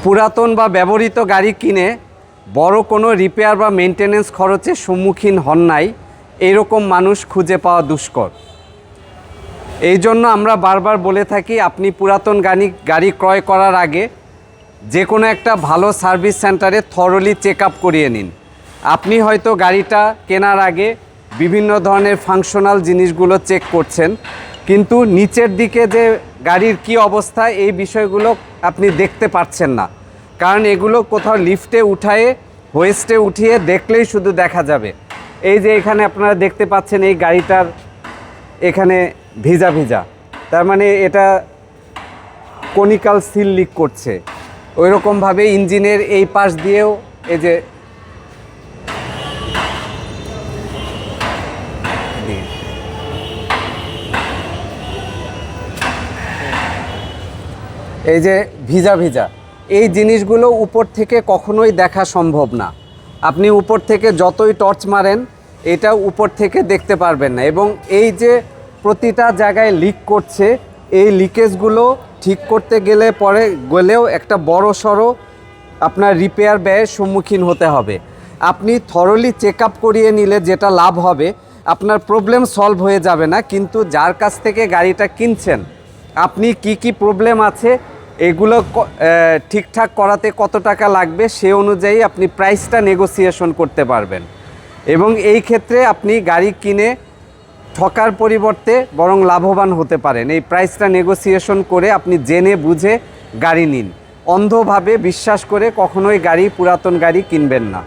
পুরাতন বা ব্যবহৃত গাড়ি কিনে বড় কোনো রিপেয়ার বা মেনটেনেন্স খরচের সম্মুখীন হন নাই, এইরকম মানুষ খুঁজে পাওয়া দুষ্কর। এই জন্য আমরা বারবার বলে থাকি, আপনি পুরাতন গাড়ি ক্রয় করার আগে যে কোনো একটা ভালো সার্ভিস সেন্টারে থরলি চেক আপ করিয়ে নিন। আপনি হয়তো গাড়িটা কেনার আগে বিভিন্ন ধরনের ফাংশনাল জিনিসগুলো চেক করছেন, কিন্তু নিচের দিকে যে গাড়ির কি অবস্থা এই বিষয়গুলো আপনি দেখতে পাচ্ছেন না, কারণ এগুলো কোথাও লিফটে উঠায়ে হোয়েস্টে উঠিয়ে দেখলেই শুধু দেখা যাবে। এই যে এখানে আপনারা দেখতে পাচ্ছেন এই গাড়িটার এখানে ভিজা ভিজা, তার মানে এটা কনিক্যাল সিল লিক করছে। ওই রকমভাবে ইঞ্জিনের এই পাশ দিয়েও এই যে ভিজা ভিজা এই জিনিসগুলো উপর থেকে কখনোই দেখা সম্ভব না। আপনি উপর থেকে যতই টর্চ মারেন এটা উপর থেকে দেখতে পারবেন না। এবং এই যে প্রতিটা জায়গায় লিক করছে, এই লিকেজগুলো ঠিক করতে গেলেও একটা বড় সড়ো আপনার রিপেয়ার ব্যয়ের সম্মুখীন হতে হবে। আপনি থরলি চেক আপ করিয়ে নিলে যেটা লাভ হবে, আপনার প্রবলেম সলভ হয়ে যাবে না, কিন্তু যার কাছ থেকে গাড়িটা কিনছেন আপনি কি প্রবলেম আছে এগুলো ঠিকঠাক করাতে কত টাকা লাগবে সে অনুযায়ী আপনি প্রাইসটা নেগোসিয়েশন করতে পারবেন। এবং এই ক্ষেত্রে আপনি গাড়ি কিনে ঠকার পরিবর্তে বরং লাভবান হতে পারেন। এই প্রাইসটা নেগোসিয়েশন করে আপনি জেনে বুঝে গাড়ি নিন। অন্ধভাবে বিশ্বাস করে কখনোই পুরাতন গাড়ি কিনবেন না।